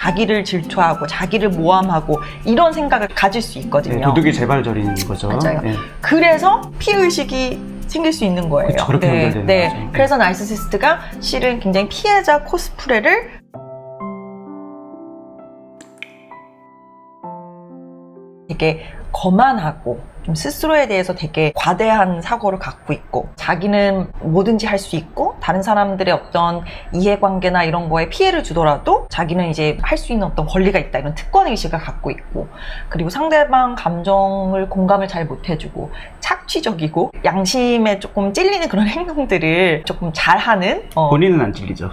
자기를 질투하고 자기를 모함하고 이런 생각을 가질 수 있거든요. 네, 도둑이 재발절인 거죠. 맞아요. 네. 그래서 피해의식이 생길 수 있는 거예요. 그쵸, 그렇게 연결되는 거죠. 그래서 나르시시스트가 실은 굉장히 피해자 코스프레를 되게 거만하고 좀 스스로에 대해서 되게 과대한 사고를 갖고 있고, 자기는 뭐든지 할 수 있고 다른 사람들의 어떤 이해관계나 이런 거에 피해를 주더라도 자기는 이제 할 수 있는 어떤 권리가 있다, 이런 특권의식을 갖고 있고, 그리고 상대방 감정을 공감을 잘 못해주고 착취적이고 양심에 조금 찔리는 그런 행동들을 조금 잘하는 본인은 안 찔리죠.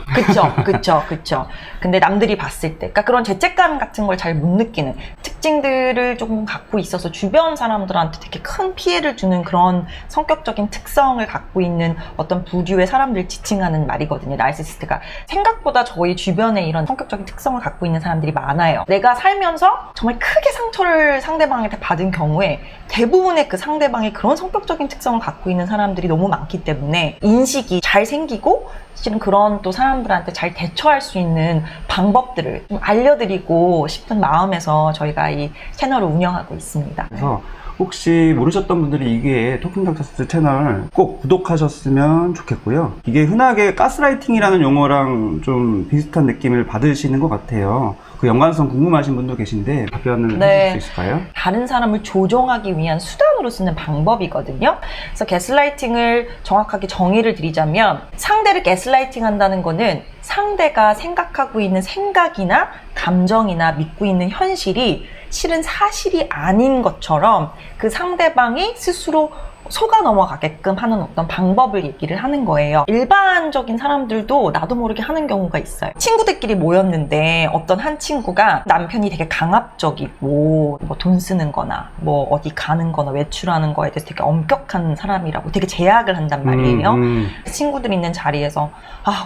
그쵸. 근데 남들이 봤을 때, 그러니까 그런 죄책감 같은 걸 잘 못 느끼는 특징들을 조금 갖고 있어서 주변 사람들한테 되게 큰 피해를 주는 그런 성격적인 특성을 갖고 있는 어떤 부류의 사람들 지칭하는 말이거든요. 나르시시스트가. 생각보다 저희 주변에 이런 성격적인 특성을 갖고 있는 사람들이 많아요. 내가 살면서 정말 크게 상처를 상대방한테 받은 경우에 대부분의 그 상대방이 그런 성격적인 특성을 갖고 있는 사람들이 너무 많기 때문에 인식이 잘 생기고, 실은 그런 또 사람들한테 잘 대처할 수 있는 방법들을 좀 알려드리고 싶은 마음에서 저희가 이 채널을 운영하고 있습니다. 그래서 혹시 모르셨던 분들이 이게 토킹닥터스 채널 꼭 구독하셨으면 좋겠고요. 이게 흔하게 가스라이팅이라는 용어랑 좀 비슷한 느낌을 받으시는 것 같아요. 그 연관성 궁금하신 분도 계신데 답변을 해줄 수 있을까요? 다른 사람을 조종하기 위한 수단으로 쓰는 방법이거든요. 그래서 가스라이팅을 정확하게 정의를 드리자면, 상대를 가스라이팅 한다는 거는 상대가 생각하고 있는 생각이나 감정이나 믿고 있는 현실이 실은 사실이 아닌 것처럼 그 상대방이 스스로 속아 넘어가게끔 하는 어떤 방법을 얘기를 하는 거예요. 일반적인 사람들도 나도 모르게 하는 경우가 있어요. 친구들끼리 모였는데 어떤 한 친구가 남편이 되게 강압적이고 뭐 돈 쓰는 거나 뭐 어디 가는 거나 외출하는 거에 대해서 되게 엄격한 사람이라고 되게 제약을 한단 말이에요. 친구들 있는 자리에서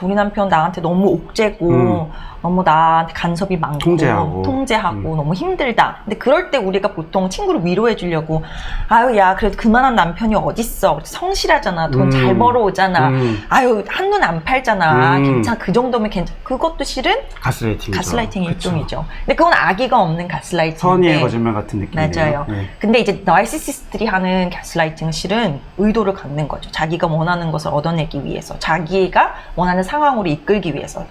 우리 남편 나한테 너무 옥죄고 너무 나한테 간섭이 많고 통제하고 너무 힘들다. 근데 그럴 때 우리가 보통 친구를 위로해 주려고 야 그래도 그만한 남편이 어딨어, 성실하잖아, 돈 잘 벌어오잖아, 한눈 안 팔잖아, 괜찮아, 그 정도면 괜찮아. 그것도 실은 가스라이팅 일종이죠. 근데 그건 악의가 없는 가스라이팅인데 선의의 거짓말 같은 느낌이에요. 맞아요. 근데 이제 나르시시스트들이 하는 가스라이팅은 실은 의도를 갖는 거죠. 자기가 원하는 것을 얻어내기 위해서, 자기가 원하는 상황으로 이끌기 위해서,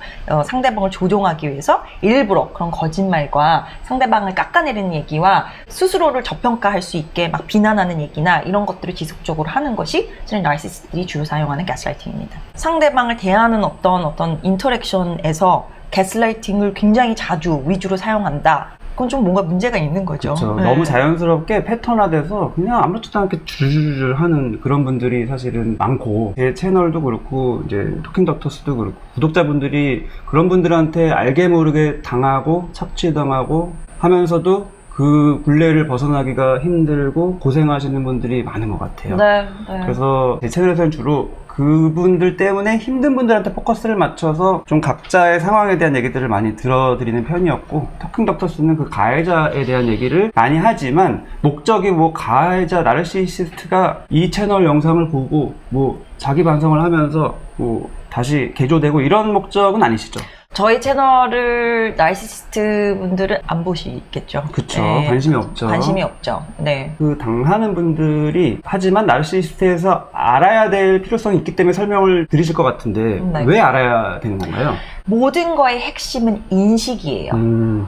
상대방을 조종하기 위해서 일부러 그런 거짓말과 상대방을 깎아내리는 얘기와 스스로를 저평가할 수 있게 막 비난하는 얘기나 이런 것들을 지속적으로 하는 것이 실은 나르시시스트들이 주로 사용하는 가스라이팅입니다. 상대방을 대하는 어떤 인터랙션에서 가스라이팅을 굉장히 자주 위주로 사용한다. 그건 좀 뭔가 문제가 있는 거죠. 그렇죠. 너무 자연스럽게 패턴화돼서 그냥 아무렇지도 않게 줄줄줄 하는 그런 분들이 사실은 많고, 제 채널도 그렇고 이제 토킹닥터스도 그렇고 구독자분들이 그런 분들한테 알게 모르게 당하고 착취당하고 하면서도 그 굴레를 벗어나기가 힘들고 고생하시는 분들이 많은 것 같아요. 그래서 제 채널에서는 주로 그분들 때문에 힘든 분들한테 포커스를 맞춰서 좀 각자의 상황에 대한 얘기들을 많이 들어드리는 편이었고, 토킹닥터스는 그 가해자에 대한 얘기를 많이 하지만 목적이 뭐 가해자 나르시시스트가 이 채널 영상을 보고 뭐 자기 반성을 하면서 뭐 다시 개조되고 이런 목적은 아니시죠? 저희 채널을 나르시시스트 분들은 안 보시겠죠. 그쵸. 관심이 없죠. 관심이 없죠. 네. 그 당하는 분들이 하지만 나르시시스트에서 알아야 될 필요성이 있기 때문에 설명을 드리실 것 같은데 왜 알아야 되는 건가요? 모든 거의 핵심은 인식이에요.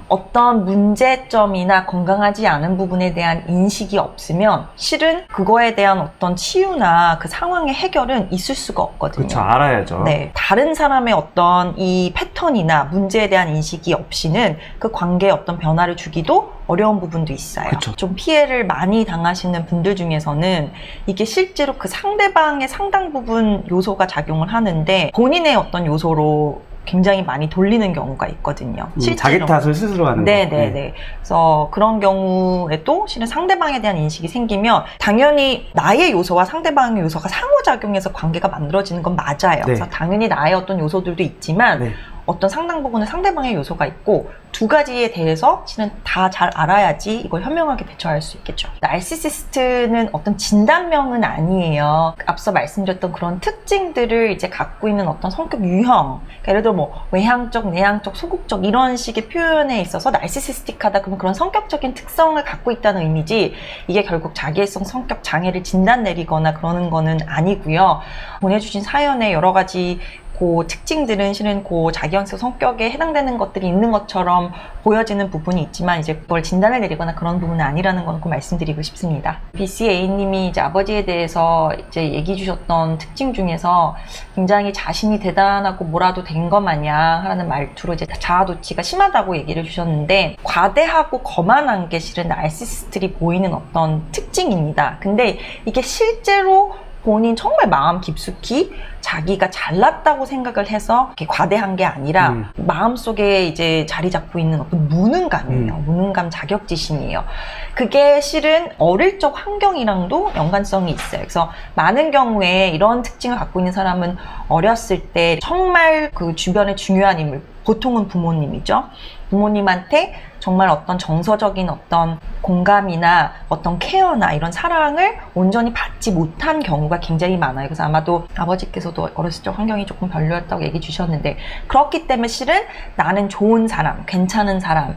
어떤 문제점이나 건강하지 않은 부분에 대한 인식이 없으면 실은 그거에 대한 어떤 치유나 그 상황의 해결은 있을 수가 없거든요. 그렇죠. 알아야죠. 네. 다른 사람의 어떤 이 패턴이나 문제에 대한 인식이 없이는 그 관계에 어떤 변화를 주기도 어려운 부분도 있어요. 그쵸. 좀 피해를 많이 당하시는 분들 중에서는 이게 실제로 그 상대방의 상당 부분 요소가 작용을 하는데 본인의 어떤 요소로 굉장히 많이 돌리는 경우가 있거든요. 자기 탓을 스스로 하는 거. 네네네. 그래서 그런 경우에도 실은 상대방에 대한 인식이 생기면 당연히 나의 요소와 상대방의 요소가 상호작용해서 관계가 만들어지는 건 맞아요. 그래서 당연히 나의 어떤 요소들도 있지만 어떤 상당 부분은 상대방의 요소가 있고 두 가지에 대해서 실은 다 잘 알아야지 이걸 현명하게 대처할 수 있겠죠. 나르시시스트는 어떤 진단명은 아니에요. 앞서 말씀드렸던 그런 특징들을 이제 갖고 있는 어떤 성격 유형, 그러니까 예를 들어 뭐 외향적, 내향적, 소극적 이런 식의 표현에 있어서 나르시시스틱하다 그러면 그런 성격적인 특성을 갖고 있다는 의미지 이게 결국 자기애성 성격 장애를 진단 내리거나 그러는 거는 아니고요. 보내주신 사연에 여러 가지 그 특징들은 실은 그 자기형성 성격에 해당되는 것들이 있는 것처럼 보여지는 부분이 있지만 이제 그걸 진단을 내리거나 그런 부분은 아니라는 건 꼭 말씀드리고 싶습니다. BCA님이 이제 아버지에 대해서 이제 얘기해 주셨던 특징 중에서 굉장히 자신이 대단하고 뭐라도 된 것 마냥 하는 말투로 이제 자아도취가 심하다고 얘기를 주셨는데 과대하고 거만한 게 실은 나르시시스트들이 보이는 어떤 특징입니다. 근데 이게 실제로 본인 정말 마음 깊숙이 자기가 잘났다고 생각을 해서 이렇게 과대한 게 아니라 마음속에 이제 자리 잡고 있는 어떤 무능감이에요. 무능감 자격지심이에요. 그게 실은 어릴 적 환경이랑도 연관성이 있어요. 그래서 많은 경우에 이런 특징을 갖고 있는 사람은 어렸을 때 정말 그 주변에 중요한 인물, 보통은 부모님이죠. 부모님한테 정말 어떤 정서적인 어떤 공감이나 어떤 케어나 이런 사랑을 온전히 받지 못한 경우가 굉장히 많아요. 그래서 아마도 아버지께서도 어렸을 적 환경이 조금 별로였다고 얘기 주셨는데 그렇기 때문에 실은 나는 좋은 사람, 괜찮은 사람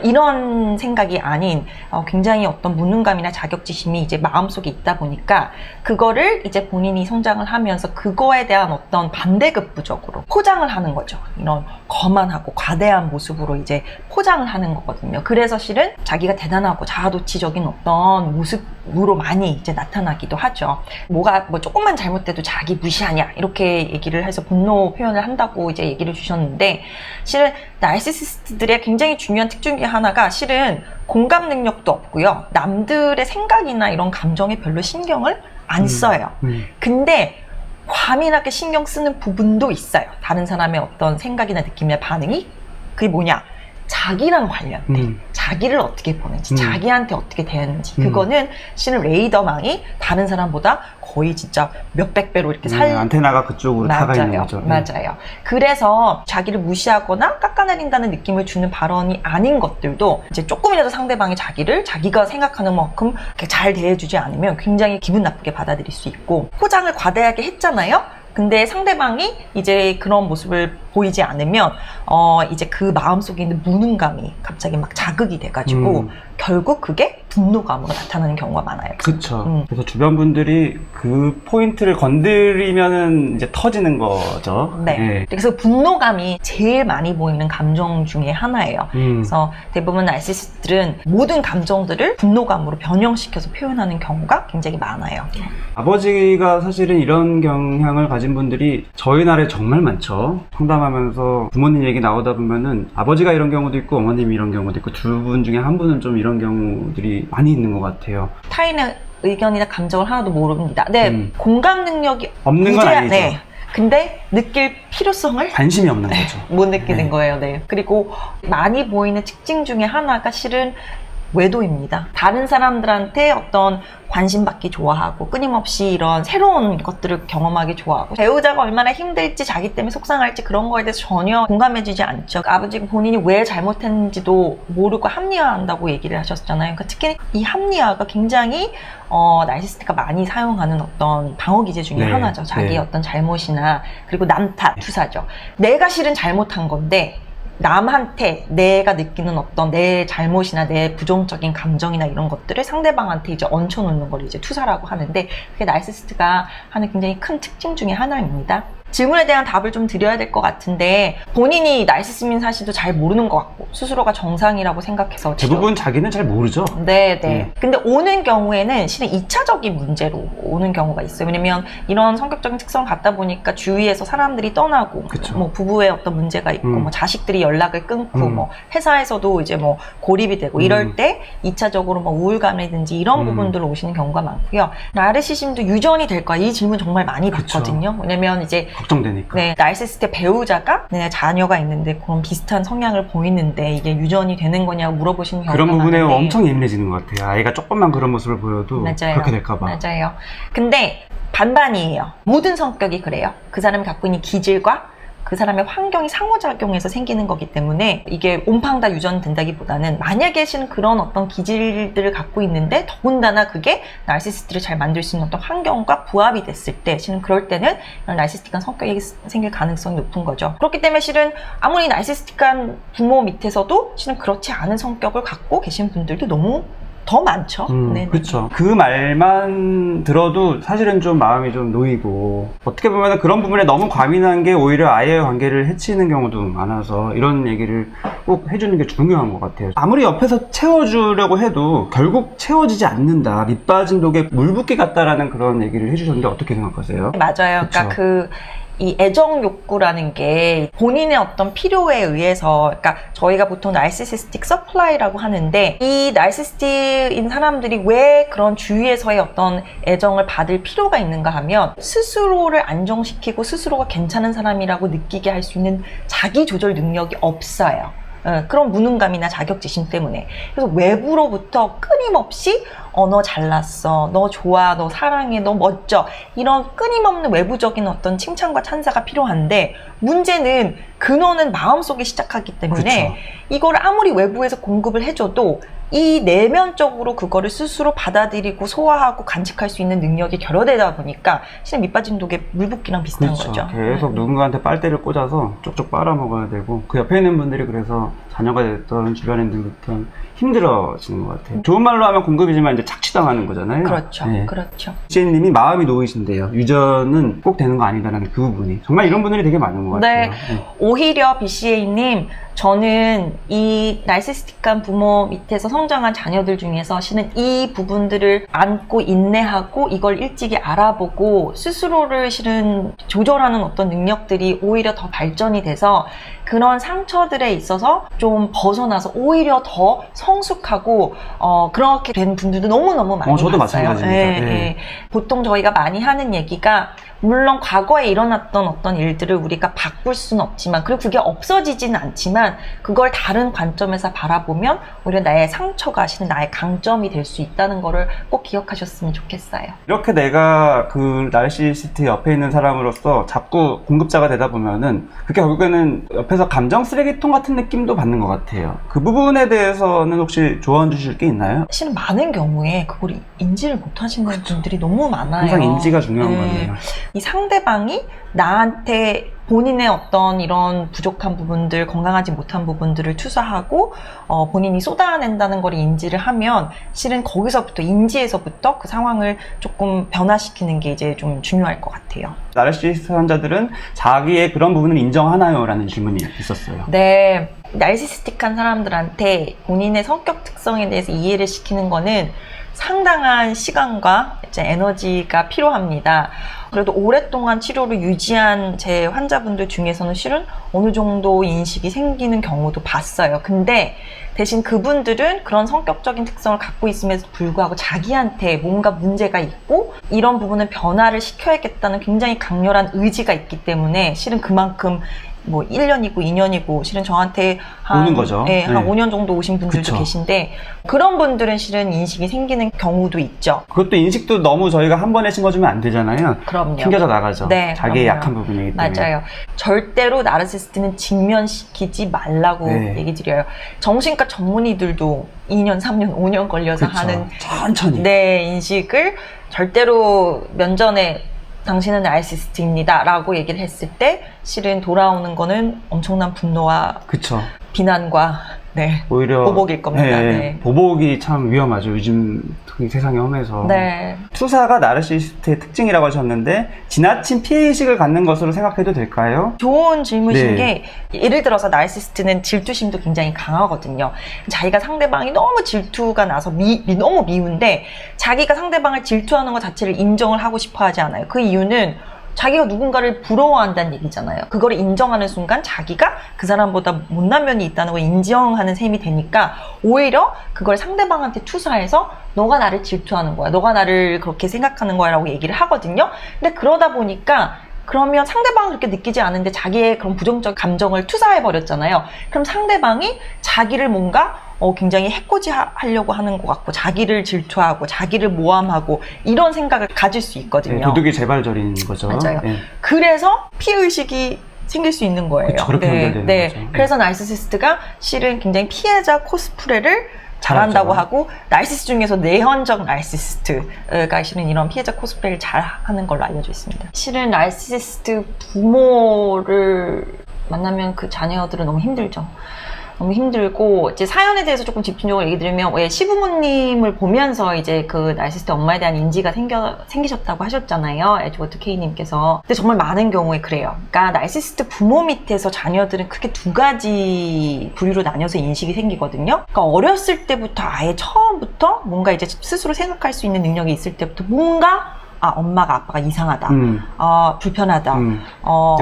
이런 생각이 아닌 굉장히 어떤 무능감이나 자격지심이 이제 마음속에 있다 보니까 그거를 이제 본인이 성장을 하면서 그거에 대한 어떤 반대급부적으로 포장을 하는 거죠. 이런 거만하고 과대한 모습으로 이제 포장을 하는 거거든요. 그래서 실은 자기가 대단하고 자아도취적인 어떤 모습으로 많이 이제 나타나기도 하죠. 뭐가 뭐 조금만 잘못돼도 자기 무시하냐 이렇게 얘기를 해서 분노 표현을 한다고 이제 얘기를 주셨는데 실은 나르시시스트들의 굉장히 중요한 특징 중에 하나가 실은 공감 능력도 없고요. 남들의 생각이나 이런 감정에 별로 신경을 안 써요. 근데 과민하게 신경 쓰는 부분도 있어요. 다른 사람의 어떤 생각이나 느낌이나 반응이 그게 뭐냐? 자기랑 관련돼. 자기를 어떻게 보는지, 자기한테 어떻게 대하는지. 그거는 실은 레이더망이 다른 사람보다 거의 진짜 몇백 배로 이렇게 안테나가 그쪽으로 다가 있는 거죠. 맞아요. 그래서 자기를 무시하거나 깎아내린다는 느낌을 주는 발언이 아닌 것들도 이제 조금이라도 상대방이 자기가 생각하는 만큼 잘 대해주지 않으면 굉장히 기분 나쁘게 받아들일 수 있고 포장을 과대하게 했잖아요. 근데 상대방이 이제 그런 모습을 보이지 않으면 이제 그 마음속에 있는 무능감이 갑자기 막 자극이 돼가지고 결국 그게 분노감으로 나타나는 경우가 많아요. 그렇죠. 그래서 주변 분들이 그 포인트를 건드리면은 이제 터지는 거죠. 네. 네. 그래서 분노감이 제일 많이 보이는 감정 중에 하나예요. 그래서 대부분 나르시시스트들은 모든 감정들을 분노감으로 변형시켜서 표현하는 경우가 굉장히 많아요. 아버지가 사실은 이런 경향을 가진 분들이 저희 나라에 정말 많죠. 상담하면서 부모님 얘기 나오다 보면은 아버지가 이런 경우도 있고 어머님이 이런 경우도 있고 두 분 중에 한 분은 좀 이런 경우들이 많이 있는 것 같아요. 타인의 의견이나 감정을 하나도 모릅니다. 네, 공감 능력이 없는 건 아니죠. 네. 근데 느낄 필요성을 관심이 없는 거죠. 못 느끼는 거예요. 네. 그리고 많이 보이는 특징 중에 하나가 실은 외도입니다. 다른 사람들한테 어떤 관심 받기 좋아하고 끊임없이 이런 새로운 것들을 경험하기 좋아하고 배우자가 얼마나 힘들지 자기 때문에 속상할지 그런 거에 대해서 전혀 공감해주지 않죠. 아버지가 본인이 왜 잘못했는지도 모르고 합리화한다고 얘기를 하셨잖아요. 그러니까 특히 이 합리화가 굉장히 나르시시스트가 많이 사용하는 어떤 방어 기제 중에 하나죠. 자기의 어떤 잘못이나 그리고 남 탓, 투사죠. 내가 실은 잘못한 건데 남한테 내가 느끼는 어떤 내 잘못이나 내 부정적인 감정이나 이런 것들을 상대방한테 이제 얹혀놓는 걸 이제 투사라고 하는데 그게 나르시시스트가 하는 굉장히 큰 특징 중에 하나입니다. 질문에 대한 답을 좀 드려야 될 것 같은데 본인이 나르시시즘인 사실도 잘 모르는 것 같고 스스로가 정상이라고 생각해서 대부분 자기는 잘 모르죠. 네. 근데 오는 경우에는 실은 2차적인 문제로 오는 경우가 있어요. 왜냐면 이런 성격적인 특성을 갖다 보니까 주위에서 사람들이 떠나고 뭐 부부의 어떤 문제가 있고 뭐 자식들이 연락을 끊고 뭐 회사에서도 이제 뭐 고립이 되고 이럴 때 2차적으로 뭐 우울감이라든지 이런 부분들로 오시는 경우가 많고요. 나르시시즘도 유전이 될까? 이 질문 정말 많이 받거든요. 왜냐면 이제 걱정되니까. 네, 나르시시스트의 배우자가 자녀가 있는데 그런 비슷한 성향을 보이는데 이게 유전이 되는 거냐고 물어보시는 경우가 그런 부분에 많은데 엄청 예민해지는 것 같아요. 아이가 조금만 그런 모습을 보여도 그렇게 될까 봐. 맞아요. 근데 반반이에요. 모든 성격이 그래요. 그 사람이 갖고 있는 기질과 그 사람의 환경이 상호작용해서 생기는 거기 때문에 이게 온팡다 유전된다기보다는 만약에 실은 그런 어떤 기질들을 갖고 있는데 더군다나 그게 나르시시스트를 잘 만들 수 있는 어떤 환경과 부합이 됐을 때 실은 그럴 때는 이런 나르시스틱한 성격이 생길 가능성이 높은 거죠. 그렇기 때문에 실은 아무리 나르시스틱한 부모 밑에서도 실은 그렇지 않은 성격을 갖고 계신 분들도 너무 더 많죠. 그렇죠. 그 말만 들어도 사실은 좀 마음이 좀 놓이고 어떻게 보면 그런 부분에 너무 과민한 게 오히려 아이의 관계를 해치는 경우도 많아서 이런 얘기를 꼭 해주는 게 중요한 것 같아요. 아무리 옆에서 채워주려고 해도 결국 채워지지 않는다. 밑빠진 독에 물 붓기 같다라는 그런 얘기를 해주셨는데 어떻게 생각하세요? 맞아요. 그러니까 이 애정 욕구라는 게 본인의 어떤 필요에 의해서, 그러니까 저희가 보통 나르시시스틱 서플라이라고 하는데, 이 나르시시스틱인 사람들이 왜 그런 주위에서의 어떤 애정을 받을 필요가 있는가 하면 스스로를 안정시키고 스스로가 괜찮은 사람이라고 느끼게 할 수 있는 자기 조절 능력이 없어요. 그런 무능감이나 자격지심 때문에. 그래서 외부로부터 끊임없이 너 잘났어, 너 좋아, 너 사랑해, 너 멋져, 이런 끊임없는 외부적인 어떤 칭찬과 찬사가 필요한데, 문제는 근원은 마음속에 시작하기 때문에 그쵸. 이걸 아무리 외부에서 공급을 해줘도 이 내면적으로 그거를 스스로 받아들이고 소화하고 간직할 수 있는 능력이 결여되다 보니까 실은 밑빠진 독에 물 붓기랑 비슷한 그렇죠. 거죠. 계속 누군가한테 빨대를 꽂아서 쪽쪽 빨아먹어야 되고 그 옆에 있는 분들이 그래서 자녀가 됐던 주변에 있는 듯한 힘들어지는 것 같아요. 좋은 말로 하면 공급이지만 이제 착취당하는 거잖아요. 그렇죠. 네. 그렇죠. 시애님이 마음이 놓이신데요. 유전은 꼭 되는 거 아니다라는 그 부분이 정말 이런 분들이 되게 많은 것 네. 같아요. 오히려 BCA님, 저는 이 나르시스틱한 부모 밑에서 성장한 자녀들 중에서 실은 이 부분들을 안고 인내하고 이걸 일찍이 알아보고 스스로를 실은 조절하는 어떤 능력들이 오히려 더 발전이 돼서 그런 상처들에 있어서 좀 벗어나서 오히려 더 성숙하고 그렇게 된 분들도 너무너무 많이 저도 봤어요. 마찬가지입니다. 네. 보통 저희가 많이 하는 얘기가 물론 과거에 일어났던 어떤 일들을 우리가 바꿀 수는 없지만, 그리고 그게 없어지지는 않지만 그걸 다른 관점에서 바라보면 오히려 나의 상처가 실은 나의 강점이 될 수 있다는 거를 꼭 기억하셨으면 좋겠어요. 이렇게 내가 그 나르시시스트 옆에 있는 사람으로서 자꾸 공급자가 되다 보면은 그게 결국에는 옆에서 감정 쓰레기통 같은 느낌도 받는 것 같아요. 그 부분에 대해서는 혹시 조언 주실 게 있나요? 실은 많은 경우에 그걸 인지를 못 하시는 분들이 너무 많아요. 항상 인지가 중요한 거네요. 이 상대방이 나한테 본인의 어떤 이런 부족한 부분들, 건강하지 못한 부분들을 투사하고 본인이 쏟아낸다는 걸 인지를 하면 실은 거기서부터, 인지에서부터 그 상황을 조금 변화시키는 게 이제 좀 중요할 것 같아요. 나르시시스트 환자들은 자기의 그런 부분을 인정하나요? 라는 질문이 있었어요. 네, 나르시스틱한 사람들한테 본인의 성격 특성에 대해서 이해를 시키는 거는 상당한 시간과 이제 에너지가 필요합니다. 그래도 오랫동안 치료를 유지한 제 환자분들 중에서는 실은 어느 정도 인식이 생기는 경우도 봤어요. 근데 대신 그분들은 그런 성격적인 특성을 갖고 있음에도 불구하고 자기한테 뭔가 문제가 있고 이런 부분은 변화를 시켜야겠다는 굉장히 강렬한 의지가 있기 때문에 실은 그만큼 뭐 1년이고 2년이고 실은 저한테 오는 거죠. 네, 한 5년 정도 오신 분들도 그쵸. 계신데 그런 분들은 실은 인식이 생기는 경우도 있죠. 그것도 인식도 너무 저희가 한 번에 심어주면 안 되잖아요. 그럼요. 튕겨져 나가죠. 네, 자기의 그럼요. 약한 부분이기 때문에. 맞아요. 절대로 나르시스트는 직면시키지 말라고 네. 얘기 드려요. 정신과 전문의들도 2년, 3년, 5년 걸려서 그쵸. 하는 천천히. 네, 인식을 절대로 면전에 당신은 나르시스트입니다 라고 얘기를 했을 때 실은 돌아오는 거는 엄청난 분노와 그쵸. 비난과 네, 오히려 보복일 겁니다. 네. 보복이 참 위험하죠. 요즘 특히 세상이 험해서. 네. 투사가 나르시시스트의 특징이라고 하셨는데 지나친 피해의식을 갖는 것으로 생각해도 될까요? 좋은 질문이신 네. 게 예를 들어서 나르시스트는 질투심도 굉장히 강하거든요. 자기가 상대방이 너무 질투가 나서 너무 미운데 자기가 상대방을 질투하는 것 자체를 인정을 하고 싶어 하지 않아요. 그 이유는 자기가 누군가를 부러워한다는 얘기잖아요. 그걸 인정하는 순간 자기가 그 사람보다 못난 면이 있다는 걸 인정하는 셈이 되니까 오히려 그걸 상대방한테 투사해서 너가 나를 질투하는 거야, 너가 나를 그렇게 생각하는 거야 라고 얘기를 하거든요. 근데 그러다 보니까 그러면 상대방은 그렇게 느끼지 않은데 자기의 그런 부정적 감정을 투사해버렸잖아요. 그럼 상대방이 자기를 뭔가 굉장히 해코지 하려고 하는 것 같고 자기를 질투하고 자기를 모함하고 이런 생각을 가질 수 있거든요. 네, 도둑이 재발절인 거죠. 맞아요. 네. 그래서 피해의식이 생길 수 있는 거예요. 그쵸, 그렇게 연결되는 거죠. 그래서 나르시시스트가 실은 굉장히 피해자 코스프레를 잘한다고 잘하죠. 하고, 나르시시스트 중에서 내현적 나르시시스트가 실은 이런 피해자 코스프레를 잘 하는 걸로 알려져 있습니다. 실은 나르시시스트 부모를 만나면 그 자녀들은 너무 힘들죠. 너무 힘들고, 이제 사연에 대해서 조금 집중적으로 얘기 드리면, 왜 시부모님을 보면서 이제 그 나르시시스트 엄마에 대한 인지가 생기셨다고 하셨잖아요. 에드워드 K님께서. 근데 정말 많은 경우에 그래요. 그러니까 나르시시스트 부모 밑에서 자녀들은 크게 두 가지 부류로 나뉘어서 인식이 생기거든요. 그러니까 어렸을 때부터 아예 처음부터 뭔가 이제 스스로 생각할 수 있는 능력이 있을 때부터 뭔가 엄마가 아빠가 이상하다. 불편하다.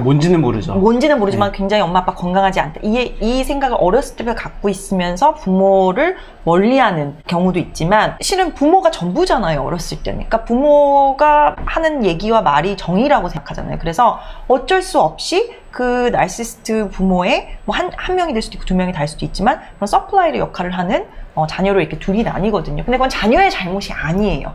뭔지는 모르죠. 뭔지는 모르지만 굉장히 엄마 아빠 건강하지 않다. 이 생각을 어렸을 때부터 갖고 있으면서 부모를 멀리하는 경우도 있지만, 실은 부모가 전부잖아요, 어렸을 때는. 그러니까 부모가 하는 얘기와 말이 정의라고 생각하잖아요. 그래서 어쩔 수 없이 그 나르시시스트 부모의 뭐 한 명이 될 수도 있고 두 명이 될 수도 있지만, 그런 서플라이의 역할을 하는 자녀로 이렇게 둘이 나뉘거든요. 근데 그건 자녀의 잘못이 아니에요.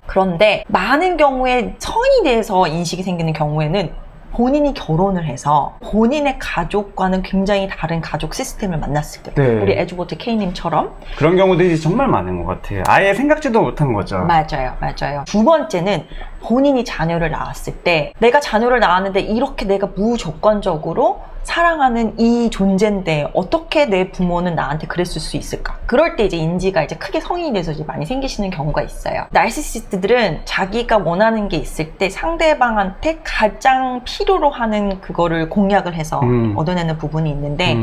그런데 많은 경우에 성인이 돼서 인식이 생기는 경우에는 본인이 결혼을 해서 본인의 가족과는 굉장히 다른 가족 시스템을 만났을 때, 네. 우리 에드워드 K님처럼. 그런 경우들이 정말 많은 것 같아요. 아예 생각지도 못한 거죠. 맞아요. 두 번째는 본인이 자녀를 낳았을 때, 내가 자녀를 낳았는데 이렇게 내가 무조건적으로 사랑하는 이 존재인데 어떻게 내 부모는 나한테 그랬을 수 있을까? 그럴 때 이제 인지가 이제 크게 성인이 돼서 이제 많이 생기시는 경우가 있어요. 나르시시스트들은 자기가 원하는 게 있을 때 상대방한테 가장 필요로 하는 그거를 공략을 해서 얻어내는 부분이 있는데,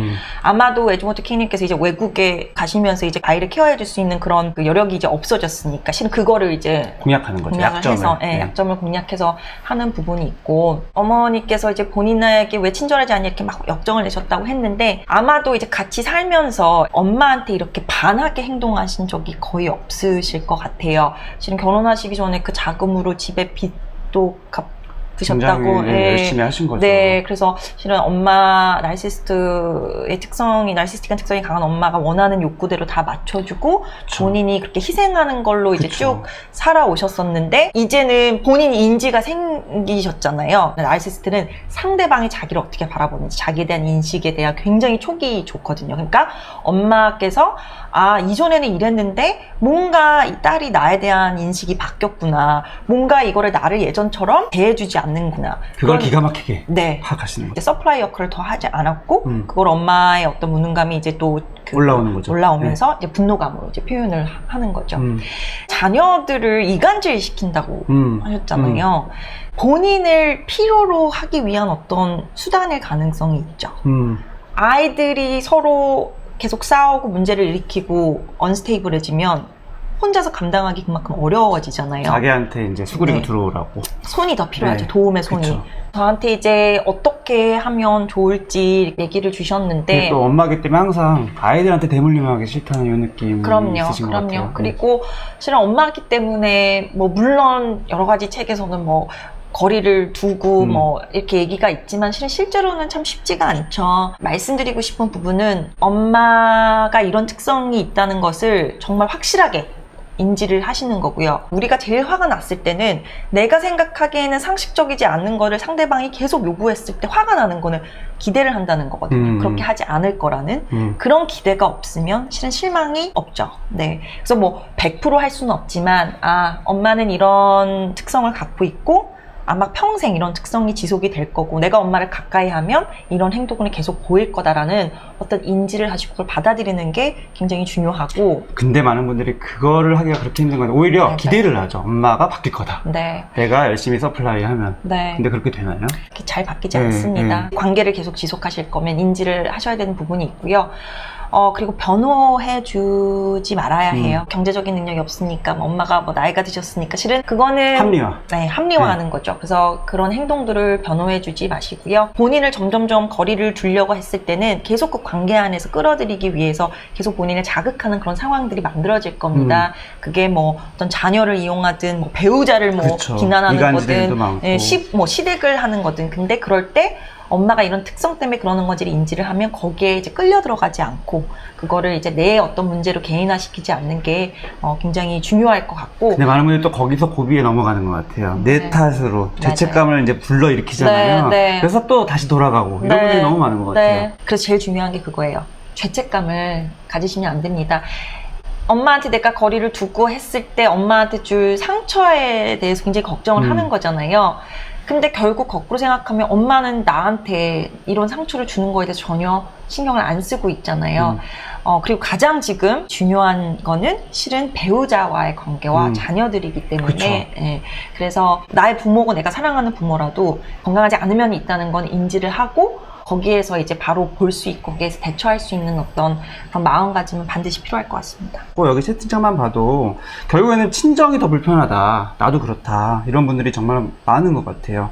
아마도 에드워드 K님께서 이제 외국에 가시면서 이제 아이를 케어해 줄 수 있는 그런 그 여력이 이제 없어졌으니까 실은 그거를 이제 공략하는 거죠. 공략을 약점을. 해서, 약점을 공략해서 하는 부분이 있고, 어머니께서 이제 본인에게 왜 친절하지 않냐 이렇게 막 역정을 내셨다고 했는데, 아마도 이제 같이 살면서 엄마한테 이렇게 반하게 행동하신 적이 거의 없으실 것 같아요. 실은 결혼하시기 전에 그 자금으로 집에 빚도 갚으셨다고. 열심히 하신 거죠. 네, 그래서 실은 엄마 나르시시스트의 특성이, 나르시스틱한 특성이 강한 엄마가 원하는 욕구대로 다 맞춰주고, 그쵸. 본인이 그렇게 희생하는 걸로 이제 그쵸. 쭉 살아오셨었는데, 이제는 본인이 인지가 생기셨잖아요. 나르시시스트는 상대방이 자기를 어떻게 바라보는지, 자기에 대한 인식에 대한 굉장히 촉이 좋거든요. 그러니까 엄마께서 이전에는 이랬는데 뭔가 이 딸이 나에 대한 인식이 바뀌었구나, 뭔가 이거를 나를 예전처럼 대해주지 않는구나, 그걸 기가 막히게 네, 파악하시는 거죠. 이제 서플라이 역할을 더 하지 않았고, 그걸 엄마의 어떤 무능감이 이제 또 올라오는 거죠. 올라오면서 이제 분노감으로 이제 표현을 하는 거죠. 자녀들을 이간질 시킨다고 하셨잖아요. 본인을 필요로 하기 위한 어떤 수단일 가능성이 있죠. 아이들이 서로 계속 싸우고 문제를 일으키고 언스테이블해지면 혼자서 감당하기 그만큼 어려워지잖아요. 자기한테 이제 수그리고 네. 들어오라고. 손이 더 필요하죠. 네. 도움의 손이. 그쵸. 저한테 이제 어떻게 하면 좋을지 얘기를 주셨는데, 또 엄마기 때문에 항상 아이들한테 대물림하기 하기 싫다는 이 느낌이 있으신 것 같아요. 그리고 실은 엄마기 때문에 뭐 물론 여러 가지 책에서는 뭐 거리를 두고 뭐 이렇게 얘기가 있지만, 실제로는 참 쉽지가 않죠. 말씀드리고 싶은 부분은 엄마가 이런 특성이 있다는 것을 정말 확실하게 인지를 하시는 거고요. 우리가 제일 화가 났을 때는 내가 생각하기에는 상식적이지 않는 거를 상대방이 계속 요구했을 때 화가 나는 거는 기대를 한다는 거거든요. 그렇게 하지 않을 거라는 그런 기대가 없으면 실은 실망이 없죠. 네. 그래서 뭐 100% 할 수는 없지만, 엄마는 이런 특성을 갖고 있고 아마 평생 이런 특성이 지속이 될 거고, 내가 엄마를 가까이 하면 이런 행동을 계속 보일 거다라는 어떤 인지를 하시고 그걸 받아들이는 게 굉장히 중요하고. 근데 많은 분들이 그거를 하기가 그렇게 힘든 건 오히려 맞아요. 기대를 하죠. 엄마가 바뀔 거다. 네. 내가 열심히 서플라이 하면. 네. 근데 그렇게 되나요? 그렇게 잘 바뀌지 않습니다. 관계를 계속 지속하실 거면 인지를 하셔야 되는 부분이 있고요. 그리고 변호해주지 말아야 해요. 경제적인 능력이 없으니까, 뭐 엄마가 뭐 나이가 드셨으니까, 실은 그거는 합리화. 네, 합리화하는 거죠. 그래서 그런 행동들을 변호해주지 마시고요. 본인을 점점점 거리를 두려고 했을 때는 계속 그 관계 안에서 끌어들이기 위해서 계속 본인을 자극하는 그런 상황들이 만들어질 겁니다. 그게 뭐 어떤 자녀를 이용하든, 뭐 배우자를 뭐 그쵸. 비난하는 이간질도 거든, 많고. 시댁을 하는 거든. 근데 그럴 때 엄마가 이런 특성 때문에 그러는 건지를 인지를 하면 거기에 이제 끌려 들어가지 않고 그거를 이제 내 어떤 문제로 개인화시키지 않는 게 굉장히 중요할 것 같고. 근데 많은 분들이 또 거기서 고비에 넘어가는 것 같아요. 내 네. 탓으로 죄책감을 이제 불러일으키잖아요. 네, 네. 그래서 또 다시 돌아가고 이런 네. 분들이 너무 많은 것 같아요. 네. 그래서 제일 중요한 게 그거예요. 죄책감을 가지시면 안 됩니다. 엄마한테 내가 거리를 두고 했을 때 엄마한테 줄 상처에 대해서 굉장히 걱정을 하는 거잖아요. 근데 결국 거꾸로 생각하면 엄마는 나한테 이런 상처를 주는 거에 대해서 전혀 신경을 안 쓰고 있잖아요. 그리고 가장 지금 중요한 거는 실은 배우자와의 관계와 자녀들이기 때문에 예, 그래서 나의 부모고 내가 사랑하는 부모라도 건강하지 않은 면이 있다는 건 인지를 하고 거기에서 이제 바로 볼 수 있고 거기에서 대처할 수 있는 어떤 그런 마음가짐은 반드시 필요할 것 같습니다. 여기 채팅창만 봐도 결국에는 친정이 더 불편하다, 나도 그렇다, 이런 분들이 정말 많은 것 같아요.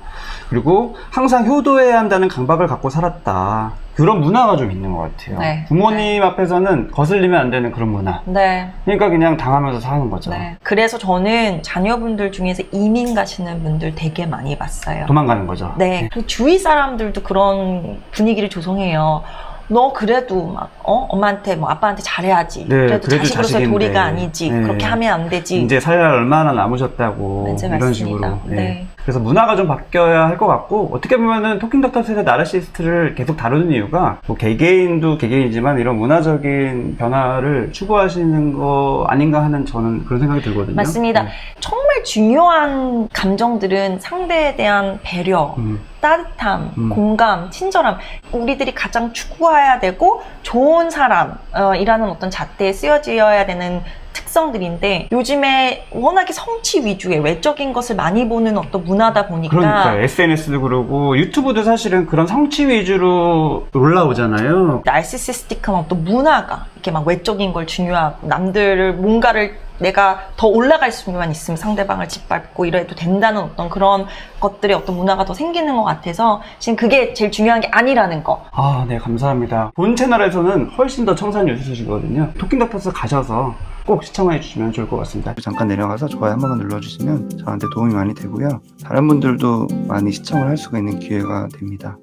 그리고 항상 효도해야 한다는 강박을 갖고 살았다, 그런 문화가 좀 있는 것 같아요. 네. 부모님 앞에서는 거슬리면 안 되는 그런 문화. 네. 그러니까 그냥 당하면서 사는 거죠. 네. 그래서 저는 자녀분들 중에서 이민 가시는 분들 되게 많이 봤어요. 도망가는 거죠. 네. 그 주위 사람들도 그런 분위기를 조성해요. 너 그래도 막 엄마한테 뭐 아빠한테 잘해야지. 네, 그래도 그래도 자식으로서 자식인데. 도리가 아니지. 네. 그렇게 하면 안 되지. 이제 살 날 얼마나 남으셨다고, 네, 이런 맞습니다. 식으로. 네. 네. 그래서 문화가 좀 바뀌어야 할 것 같고, 어떻게 보면은 토킹덕터스에서 나르시스트를 계속 다루는 이유가 뭐 개개인도 개개인이지만 이런 문화적인 변화를 추구하시는 거 아닌가 하는 저는 그런 생각이 들거든요. 맞습니다. 네. 정말 중요한 감정들은 상대에 대한 배려, 따뜻함, 공감, 친절함, 우리들이 가장 추구해야 되고 좋은 사람이라는 어떤 잣대에 쓰여져야 되는 특성들인데, 요즘에 워낙에 성취 위주의 외적인 것을 많이 보는 어떤 문화다 보니까. 그러니까요. SNS도 그러고 유튜브도 사실은 그런 성취 위주로 올라오잖아요. 나르시시스틱한 어떤 문화가 이렇게 막 외적인 걸 중요하고, 남들을 뭔가를 내가 더 올라갈 수만 있으면 상대방을 짓밟고 이래도 된다는 어떤 그런 것들의 어떤 문화가 더 생기는 것 같아서 지금 그게 제일 중요한 게 아니라는 거. 아, 네, 감사합니다. 본 채널에서는 훨씬 더 청산이 있으시거든요. 토킹덕터스 가셔서 꼭 시청해 주시면 좋을 것 같습니다. 잠깐 내려가서 좋아요 한 번만 눌러주시면 저한테 도움이 많이 되고요. 다른 분들도 많이 시청을 할 수가 있는 기회가 됩니다.